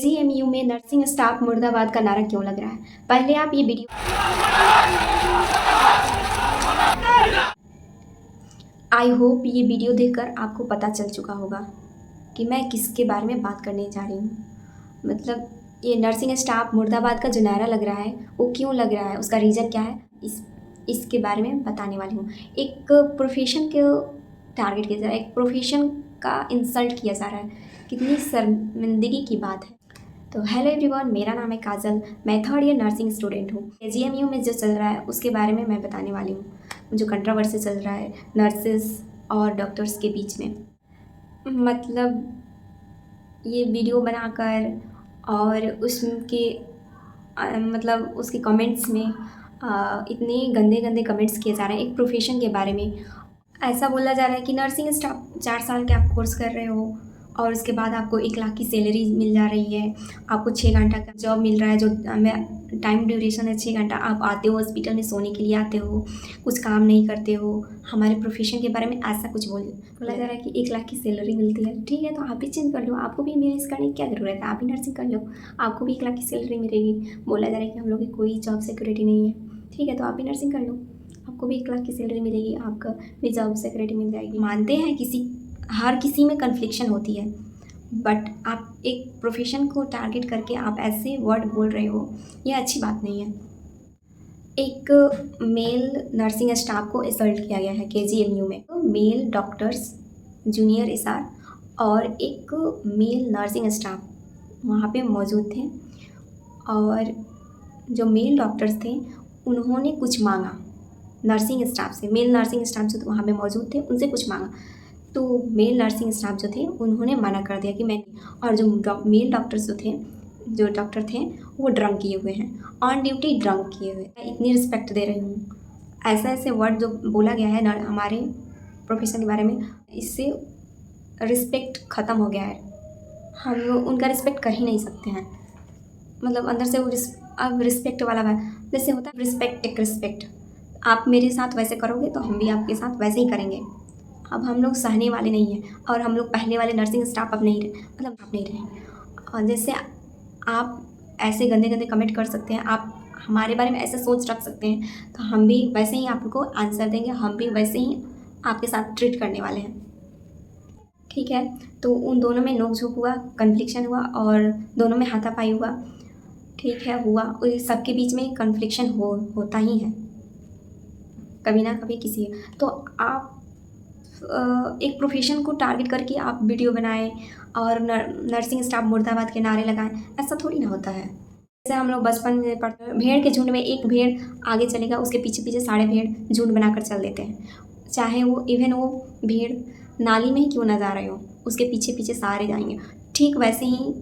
GMU में nursing staff मुर्दाबाद का नारा क्यों लग रहा है? पहले आप ये वीडियो आई होप ये वीडियो देखकर आपको पता चल चुका होगा कि मैं किसके बारे में बात करने जा रही हूँ। मतलब ये नर्सिंग स्टाफ मुर्दाबाद का जो नारा लग रहा है वो क्यों लग रहा है, उसका रीज़न क्या है, इसके बारे में बताने वाली हूँ। एक प्रोफेशन को टारगेट किया जा रहा है, एक प्रोफेशन का इंसल्ट किया जा रहा है। कितनी शर्मिंदगी की बात है। तो हेलो एवरीवन, मेरा नाम है काजल, मैं थर्ड ईयर नर्सिंग स्टूडेंट हूँ। जीएमयू में जो चल रहा है उसके बारे में मैं बताने वाली हूँ। जो कंट्रोवर्सी चल रहा है नर्सेस और डॉक्टर्स के बीच में, मतलब ये वीडियो बनाकर और उसके मतलब उसके कमेंट्स में इतने गंदे गंदे कमेंट्स किए जा रहे हैं एक प्रोफेशन के बारे में। ऐसा बोला जा रहा है कि नर्सिंग स्टाफ 4 साल के आप कोर्स कर रहे हो और उसके बाद आपको 1 लाख की सैलरी मिल जा रही है, आपको 6 घंटा का जॉब मिल रहा है, जो टाइम ड्यूरेशन है 6 घंटा। आप आते हो हॉस्पिटल में सोने के लिए आते हो, कुछ काम नहीं करते हो। हमारे प्रोफेशन के बारे में ऐसा कुछ बोला जा रहा है कि 1 लाख की सैलरी मिलती है। ठीक है, तो आप भी चेंज कर लो, आपको भी एमबीबीएस करने की क्या ज़रूरत है, आप भी नर्सिंग कर लो, आपको भी 1 लाख की सैलरी मिलेगी। बोला जा रहा है कि हम लोग की कोई जॉब सिक्योरिटी नहीं है। ठीक है, तो आप भी नर्सिंग कर लो, आपको भी 1 लाख की सैलरी मिलेगी, आपका भी जॉब सिक्योरिटी मिल जाएगी। मानते हैं हर किसी में कन्फ्लिक्शन होती है, बट आप एक प्रोफेशन को टारगेट करके आप ऐसे वर्ड बोल रहे हो, ये अच्छी बात नहीं है। एक मेल नर्सिंग स्टाफ को असल्ट किया गया है केजीएमयू में। तो मेल डॉक्टर्स जूनियर एसआर और एक मेल नर्सिंग स्टाफ वहाँ पे मौजूद थे, और जो मेल डॉक्टर्स थे उन्होंने कुछ मांगा नर्सिंग स्टाफ से। मेल नर्सिंग स्टाफ जो वहाँ पे मौजूद थे उनसे कुछ मांगा, तो मेल नर्सिंग स्टाफ जो थे उन्होंने मना कर दिया कि मैं, और जो मेल डॉक्टर्स जो डॉक्टर थे वो ड्रंक किए हुए हैं, ऑन ड्यूटी ड्रंक किए हुए। मैं इतनी रिस्पेक्ट दे रही हूँ, ऐसे ऐसे वर्ड जो बोला गया है हमारे प्रोफेशन के बारे में, इससे रिस्पेक्ट ख़त्म हो गया है। हम लोग उनका रिस्पेक्ट कर ही नहीं सकते हैं। मतलब अंदर से वो अब रिस्पेक्ट वाला बात जैसे होता है, रिस्पेक्ट टेक रिस्पेक्ट। आप मेरे साथ वैसे करोगे तो हम भी आपके साथ वैसे ही करेंगे। अब हम लोग सहने वाले नहीं हैं, और हम लोग पहले वाले नर्सिंग स्टाफ अब नहीं रहे, मतलब आप नहीं रहे। और जैसे आप ऐसे गंदे गंदे कमेंट कर सकते हैं, आप हमारे बारे में ऐसे सोच रख सकते हैं, तो हम भी वैसे ही आपको आंसर देंगे, हम भी वैसे ही आपके साथ ट्रीट करने वाले हैं। ठीक है, तो उन दोनों में नोक-झोंक हुआ, कन्फ्लिक्शन हुआ और दोनों में हाथापाई हुआ। ठीक है, हुआ, और सबके बीच में कन्फ्लिक्शन होता ही है कभी ना कभी किसी। तो आप एक प्रोफेशन को टारगेट करके आप वीडियो बनाएं और नर्सिंग स्टाफ मुर्दाबाद के नारे लगाएं, ऐसा थोड़ी ना होता है। जैसे हम लोग बचपन में पढ़ते हैं, भेड़ के झुंड में एक भेड़ आगे चलेगा, उसके पीछे पीछे सारे भेड़ झुंड बनाकर चल देते हैं, चाहे वो इवन वो भेड़ नाली में ही क्यों ना जा रहे हो, उसके पीछे पीछे सारे जाएंगे। ठीक वैसे ही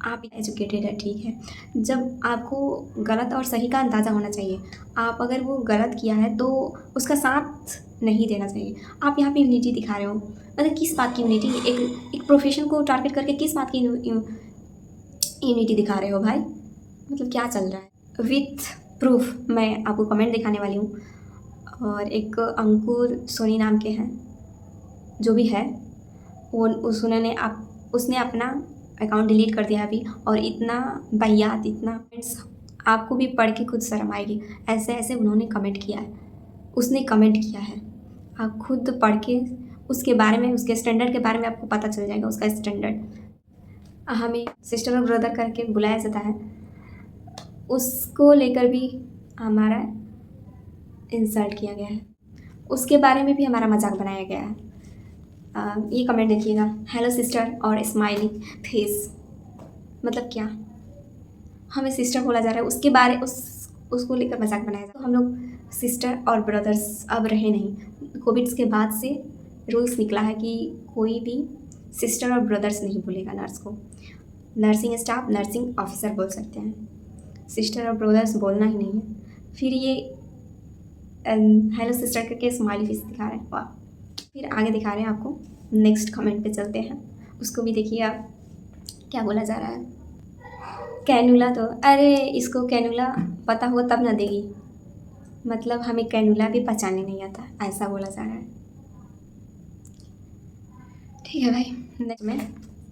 आप एजुकेटेड है, ठीक है, जब आपको गलत और सही का अंदाज़ा होना चाहिए। आप अगर वो गलत किया है तो उसका साथ नहीं देना चाहिए। आप यहाँ पे यूनिटी दिखा रहे हो, मतलब किस बात की यूनिटी? एक प्रोफेशन को टारगेट करके किस बात की यूनिटी दिखा रहे हो भाई? मतलब क्या चल रहा है? विथ प्रूफ मैं आपको कमेंट दिखाने वाली हूँ। और एक अंकुर सोनी नाम के हैं, जो भी है वो उसने अपना अकाउंट डिलीट कर दिया अभी, और इतना वाहियात, इतना आपको भी पढ़ के खुद शर्म आएगी। ऐसे ऐसे उन्होंने कमेंट किया है, उसने कमेंट किया है। आप खुद पढ़ के उसके बारे में, उसके स्टैंडर्ड के बारे में आपको पता चल जाएगा, उसका स्टैंडर्ड। हमें सिस्टर और ब्रदर करके बुलाया जाता है, उसको लेकर भी हमारा इंसल्ट किया गया है, उसके बारे में भी हमारा मजाक बनाया गया है। ये कमेंट देखिएगा, हेलो सिस्टर और स्माइली फेस। मतलब क्या हमें सिस्टर बोला जा रहा है, उसके बारे उसको लेकर मजाक बनाया जाता है। तो हम लोग सिस्टर और ब्रदर्स अब रहे नहीं। कोविड के बाद से रूल्स निकला है कि कोई भी सिस्टर और ब्रदर्स नहीं बोलेगा नर्स को। नर्सिंग स्टाफ नर्सिंग ऑफिसर बोल सकते हैं, सिस्टर और ब्रदर्स बोलना ही नहीं है। फिर ये हेलो सिस्टर करके स्माइली फेस दिखा रहे हैं। वाह, फिर आगे दिखा रहे हैं आपको। नेक्स्ट कमेंट पे चलते हैं, उसको भी देखिए आप क्या बोला जा रहा है। कैनुला, तो अरे इसको कैनुला पता हो तब ना देगी, मतलब हमें कैनुला भी पहचानने नहीं आता, ऐसा बोला जा रहा है। ठीक है भाई,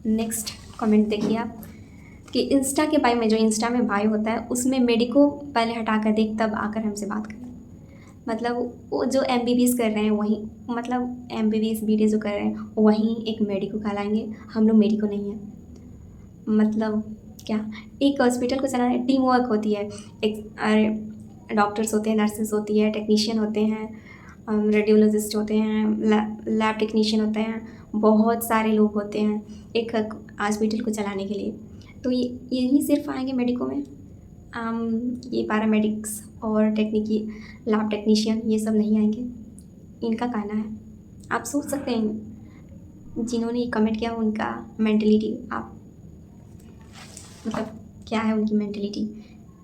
नेक्स्ट कमेंट देखिए आप। कि इंस्टा के बायो में, जो इंस्टा में बायो होता है उसमें मेडिको पहले हटा कर देख, तब आकर हमसे बात कर। मतलब वो जो एमबीबीएस कर रहे हैं वहीं, मतलब एमबीबीएस बीडी जो कर रहे हैं वहीं एक मेडिको कहलाएंगे, हम लोग मेडिको नहीं है। मतलब क्या, एक हॉस्पिटल को चलाना टीम वर्क होती है। एक डॉक्टर्स होते हैं, नर्सेस होती है, टेक्नीशियन होते हैं, रेडियोलॉजिस्ट होते हैं, लैब टेक्नीशियन होते हैं, बहुत सारे लोग होते हैं एक हॉस्पिटल को चलाने के लिए। तो यही सिर्फ आएंगे मेडिको में। ये पैरामेडिक्स और टेक्निकी लैब टेक्नीशियन ये सब नहीं आएंगे, इनका कहना है। आप सोच सकते हैं जिन्होंने ये कमेंट किया उनका मेंटलिटी, आप मतलब क्या है उनकी मेंटलिटी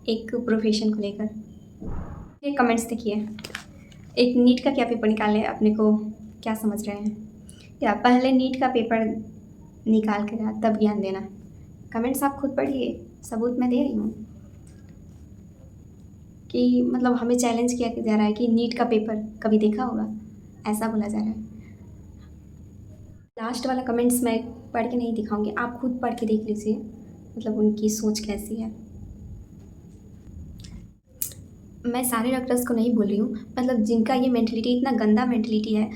एक प्रोफेशन को लेकर। ये कमेंट्स देखिए, एक नीट का क्या पेपर निकाले, अपने को क्या समझ रहे हैं क्या? पहले नीट का पेपर निकाल कर तब ज्ञान देना। कमेंट्स आप खुद पढ़िए, सबूत मैं दे रही हूँ कि मतलब हमें चैलेंज किया जा रहा है कि नीट का पेपर कभी देखा होगा, ऐसा बोला जा रहा है। लास्ट वाला कमेंट्स मैं पढ़ के नहीं दिखाऊंगी, आप खुद पढ़ के देख लीजिए, मतलब उनकी सोच कैसी है। मैं सारे डॉक्टर्स को नहीं बोल रही हूँ, मतलब जिनका ये मेंटलिटी, इतना गंदा मेंटलिटी है,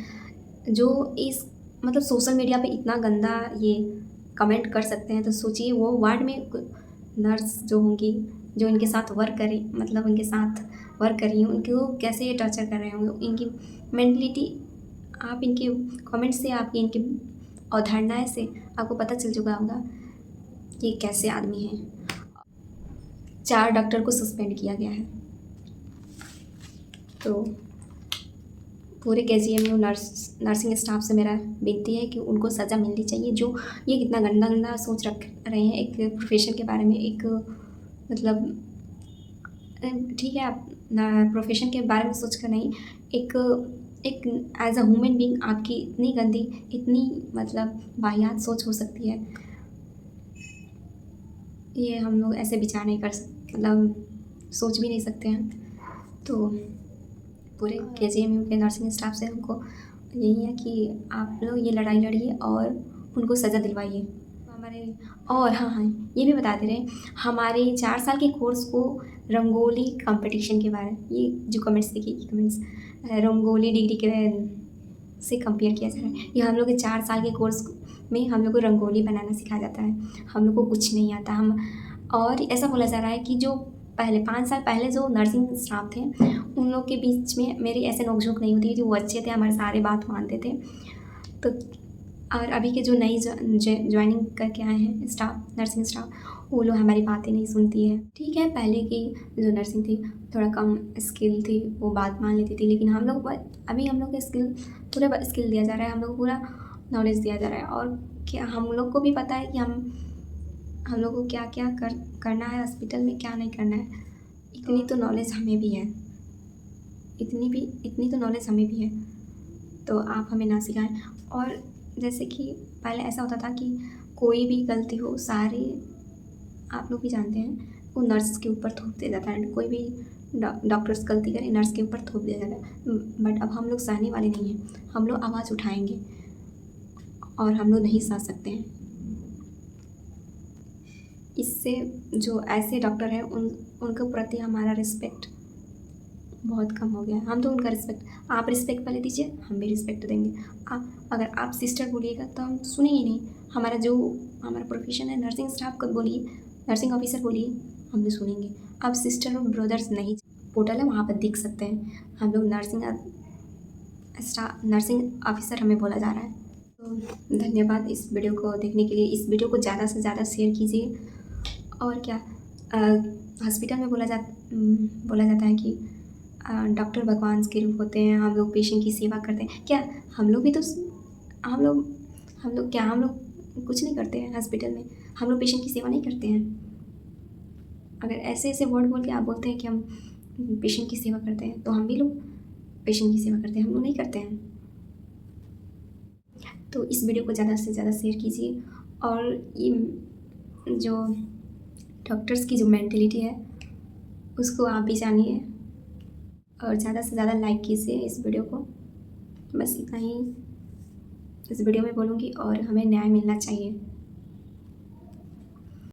जो इस मतलब सोशल मीडिया पे इतना गंदा ये कमेंट कर सकते हैं, तो सोचिए वो वार्ड में नर्स जो होंगी, जो इनके साथ वर्क करी, मतलब उनके साथ वर्क कर रही हैं, उनको कैसे ये टॉर्चर कर रहे होंगे। इनकी मेंटलिटी आप इनके कमेंट से, आपकी इनकी अवधारणाएं से आपको पता चल चुका होगा कि कैसे आदमी हैं। 4 डॉक्टर को सस्पेंड किया गया है। तो पूरे केजीएमयू नर्सिंग स्टाफ से मेरा विनती है कि उनको सज़ा मिलनी चाहिए, जो ये कितना गंदा गंदा सोच रख रहे हैं एक प्रोफेशन के बारे में। एक मतलब ठीक है, आप प्रोफेशन के बारे में सोच कर नहीं, एक एज अ ह्यूमन बीइंग आपकी इतनी गंदी, इतनी मतलब वाहियात सोच हो सकती है, ये हम लोग ऐसे विचार नहीं कर सकते, मतलब सोच भी नहीं सकते हैं। तो पूरे केजीएमयू के नर्सिंग स्टाफ से हमको यही है कि आप लोग ये लड़ाई लड़िए और उनको सज़ा दिलवाइए हमारे। और हाँ, ये भी बता दे रहे हैं, हमारे 4 साल के कोर्स को रंगोली कंपटीशन के बारे में, ये जो कमेंट्स देखिए, ये कमेंट्स रंगोली डिग्री के से कंपेयर किया जा रहा है। ये हम लोग के 4 साल के कोर्स में हम लोग को रंगोली बनाना सिखाया जाता है, हम लोग को कुछ नहीं आता। हम और ऐसा बोला जा रहा है कि जो पहले 5 साल पहले जो नर्सिंग स्टाफ थे उन लोग के बीच में मेरी ऐसे नोक-झोंक नहीं होती थी, वो अच्छे थे, हमारे सारे बात मानते थे। तो और अभी के जो नई ज्वाइनिंग करके आए हैं स्टाफ, नर्सिंग स्टाफ, वो लोग हमारी बातें नहीं सुनती है। ठीक है, पहले की जो नर्सिंग थी थोड़ा कम स्किल थी, वो बात मान लेती थी, लेकिन हम लोग अभी हम लोग को स्किल, पूरा स्किल दिया जा रहा है, हम लोग को पूरा नॉलेज दिया जा रहा है। और क्या हम लोग को भी पता है कि हम लोग को क्या क्या करना है हॉस्पिटल में, क्या नहीं करना है। इतनी तो नॉलेज हमें भी है, इतनी तो नॉलेज हमें भी है, तो आप हमें ना सिखाएं। और जैसे कि पहले ऐसा होता था कि कोई भी गलती हो, सारे आप लोग भी जानते हैं, वो नर्स के ऊपर थोप दिया जाता है। कोई भी डॉक्टर्स गलती करें, नर्स के ऊपर थोप दिया जाता है। बट अब हम लोग सहने वाले नहीं हैं, हम लोग आवाज़ उठाएंगे और हम लोग नहीं सह सकते हैं। इससे जो ऐसे डॉक्टर हैं उनके प्रति हमारा रिस्पेक्ट बहुत कम हो गया। हम तो उनका रिस्पेक्ट, आप रिस्पेक्ट पहले दीजिए, हम भी रिस्पेक्ट देंगे। अगर आप सिस्टर बोलिएगा तो हम सुनेंगे नहीं। हमारा प्रोफेशन है नर्सिंग स्टाफ को बोलिए, नर्सिंग ऑफिसर बोलिए, हम भी सुनेंगे। आप सिस्टर और ब्रदर्स नहीं, पोर्टल है वहाँ पर देख सकते हैं, हम लोग नर्सिंग ऑफिसर हमें बोला जा रहा है। तो धन्यवाद इस वीडियो को देखने के लिए। इस वीडियो को ज़्यादा से ज़्यादा शेयर कीजिए। और क्या, हॉस्पिटल में बोला जाता है कि डॉक्टर भगवान के रूप होते हैं, हम लोग पेशेंट की सेवा करते हैं। क्या हम लोग भी तो हम लोग कुछ नहीं करते हैं हॉस्पिटल में? हम लोग पेशेंट की सेवा नहीं करते हैं? अगर ऐसे ऐसे वर्ड बोल के आप बोलते हैं कि हम पेशेंट की सेवा करते हैं, तो हम भी लोग पेशेंट की सेवा करते हैं, हम लोग नहीं करते हैं। तो इस वीडियो को ज़्यादा से ज़्यादा शेयर कीजिए। और ये जो डॉक्टर्स की जो मेंटलिटी है उसको आप भी जानिए, और ज़्यादा से ज़्यादा लाइक कीजिए इस वीडियो को। बस इतना ही इस वीडियो में बोलूँगी, और हमें न्याय मिलना चाहिए।